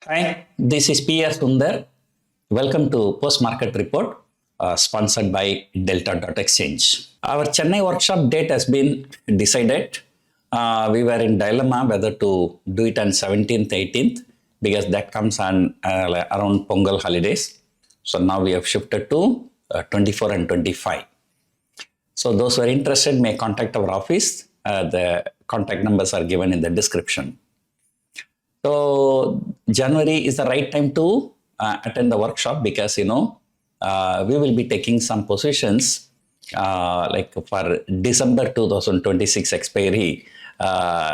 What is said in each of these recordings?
Hi, this is PR Sundar. Welcome to Post Market Report, sponsored by Delta.exchange. Our Chennai workshop date has been decided. We were in dilemma whether to do it on 17th, 18th, because that comes on around Pongal holidays. So now we have shifted to 24 and 25. So those who are interested may contact our office. The contact numbers are given in the description. So January is the right time to attend the workshop because we will be taking some positions like for December 2026 expiry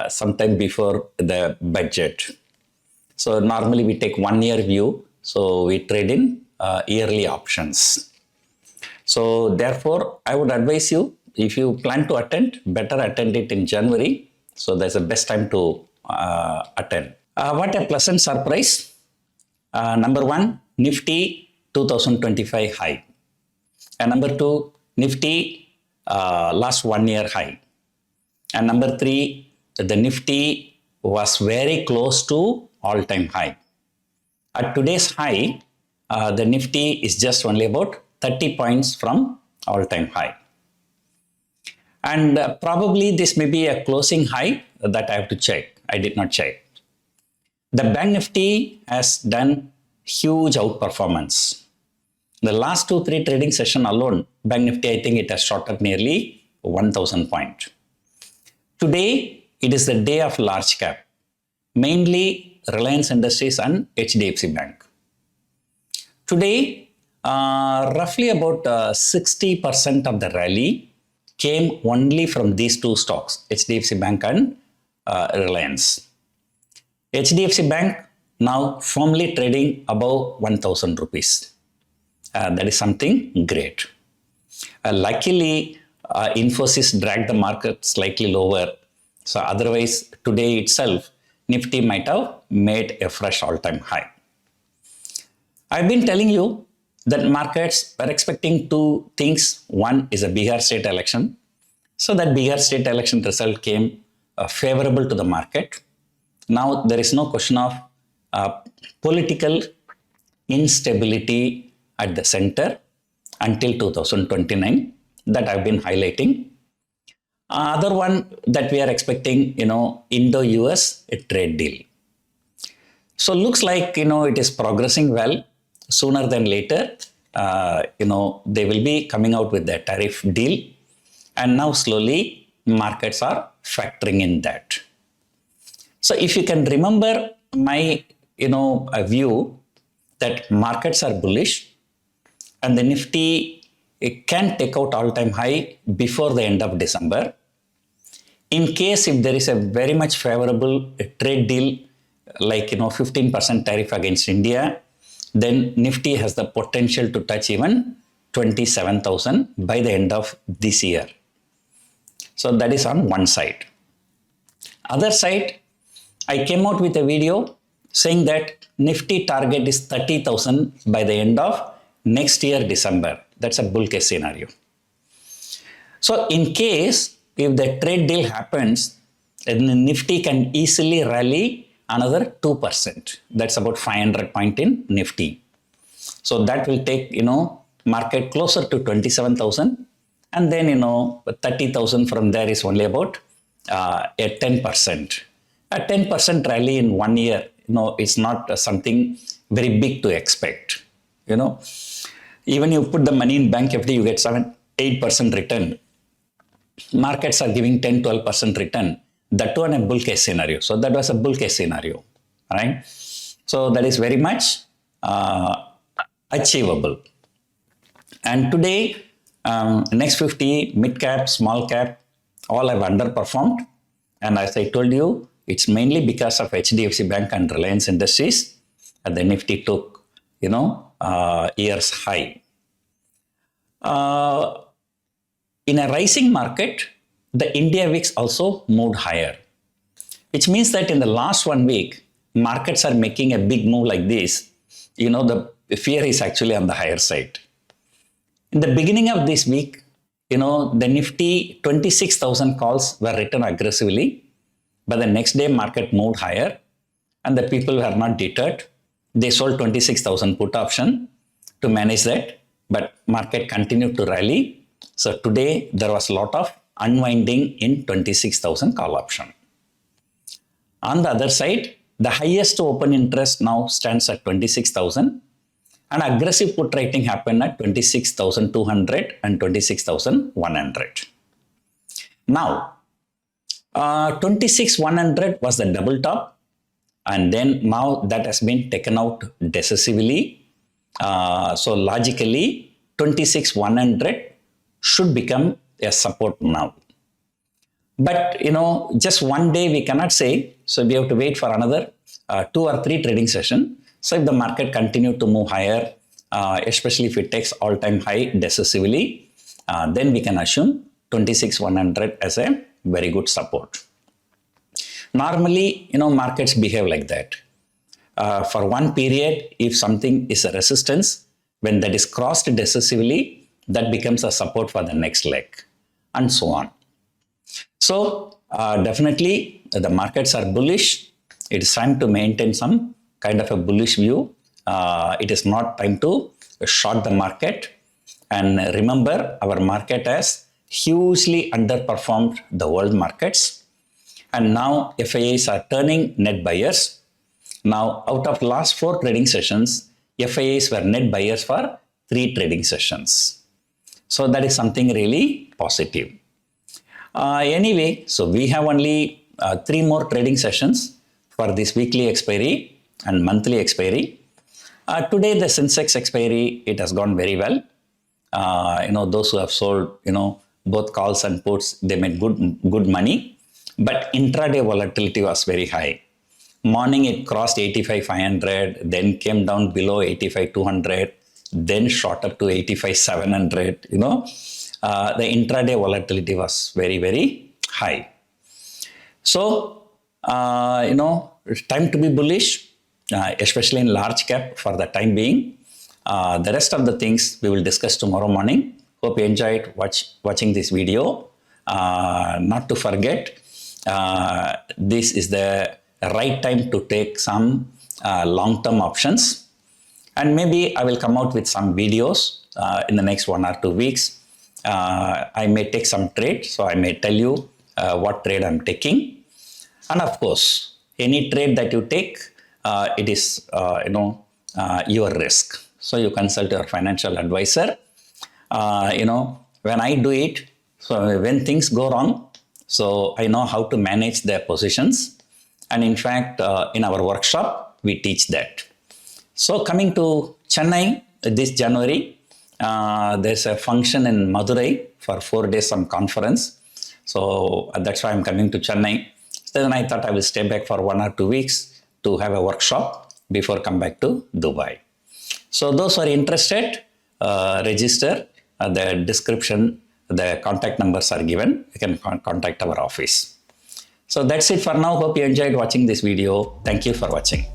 sometime before the budget. So normally we take 1 year view. So we trade in yearly options. So therefore, I would advise you, if you plan to attend, better attend it in January. So that's the best time to attend. What a pleasant surprise. Number one, Nifty 2025 high. And number two, Nifty last 1 year high. And number three, the Nifty was very close to all-time high. At today's high, the Nifty is just only about 30 points from all-time high. And probably this may be a closing high that I have to check. I did not check. The Bank Nifty has done huge outperformance. The last 2-3 trading session alone, Bank Nifty, I think it has shot up nearly 1,000 points. Today, it is the day of large cap, mainly Reliance Industries and HDFC Bank. Today, roughly about 60% of the rally came only from these two stocks, HDFC Bank and Reliance. HDFC Bank now firmly trading above 1,000 rupees. That is something great. Luckily, Infosys dragged the market slightly lower. So otherwise, today itself, Nifty might have made a fresh all-time high. I've been telling you that markets were expecting two things. One is a Bihar state election. So that Bihar state election result came favorable to the market. Now there is no question of political instability at the center until 2029 that I've been highlighting. Other one that we are expecting, Indo-US trade deal. So looks like, it is progressing well. Sooner than later, they will be coming out with the tariff deal. And now slowly markets are factoring in that. So if you can remember my, view that markets are bullish and the Nifty, it can take out all-time high before the end of December. In case if there is a very much favorable trade deal, like, 15% tariff against India, then Nifty has the potential to touch even 27,000 by the end of this year. So that is on one side. Other side, I came out with a video saying that Nifty target is 30,000 by the end of next year, December. That's a bull case scenario. So in case if the trade deal happens, then Nifty can easily rally another 2%. That's about 500 point in Nifty. So that will take, market closer to 27,000. And then, 30,000 from there is only about a 10%. A 10% rally in 1 year, it's not something very big to expect. Even you put the money in Bank FD, you get 7-8% return. Markets are giving 10-12% return. That too on a bull case scenario. So that was a bull case scenario, right? So that is very much achievable. And today, next 50, mid cap, small cap, all have underperformed. And as I told you, it's mainly because of HDFC Bank and Reliance Industries. And the Nifty took, years high. In a rising market, the India VIX also moved higher, which means that in the last 1 week, markets are making a big move like this. The fear is actually on the higher side. In the beginning of this week, the Nifty 26,000 calls were written aggressively, but the next day market moved higher and the people were not deterred. they sold 26,000 put option to manage that, but market continued to rally. So today there was a lot of unwinding in 26,000 call option. On the other side, the highest open interest now stands at 26,000 and aggressive put writing happened at 26,200 and 26,100. Now, 26,100 was the double top, and then now that has been taken out decisively. So logically, 26,100 should become a support now. But just one day we cannot say, so we have to wait for another 2 or 3 trading sessions. So if the market continue to move higher, especially if it takes all-time high decisively, then we can assume 26,100 as a very good support. Normally, markets behave like that. For one period, if something is a resistance, when that is crossed decisively, that becomes a support for the next leg, and so on. So definitely the markets are bullish. It is time to maintain some kind of a bullish view. It is not time to short the market. And remember, our market has hugely underperformed the world markets. And now FIIs are turning net buyers. Now out of last 4 trading sessions, FIIs were net buyers for 3 trading sessions. So that is something really positive. Anyway, so we have only 3 more trading sessions for this weekly expiry and monthly expiry. Today the Sensex expiry, it has gone very well. Those who have sold, both calls and puts, they made good money. But intraday volatility was very high. Morning it crossed 85,500, then came down below 85,200, then shot up to 85,700. The intraday volatility was very, very high. So, it's time to be bullish, especially in large cap for the time being. The rest of the things we will discuss tomorrow morning. Hope you enjoyed watching this video. Not to forget, this is the right time to take some long-term options. And maybe I will come out with some videos in the next 1 or 2 weeks. I may take some trade, so I may tell you what trade I'm taking. And of course, any trade that you take, it is your risk. So you consult your financial advisor. When I do it, so when things go wrong, so I know how to manage their positions. And in fact, in our workshop, we teach that. So coming to Chennai this January, there's a function in Madurai for 4 days, some conference. So that's why I'm coming to Chennai. Then I thought I will stay back for 1 or 2 weeks to have a workshop before come back to Dubai. So those who are interested, register. The description, the contact numbers are given. You can contact our office. So that's it for now. Hope you enjoyed watching this video. Thank you for watching.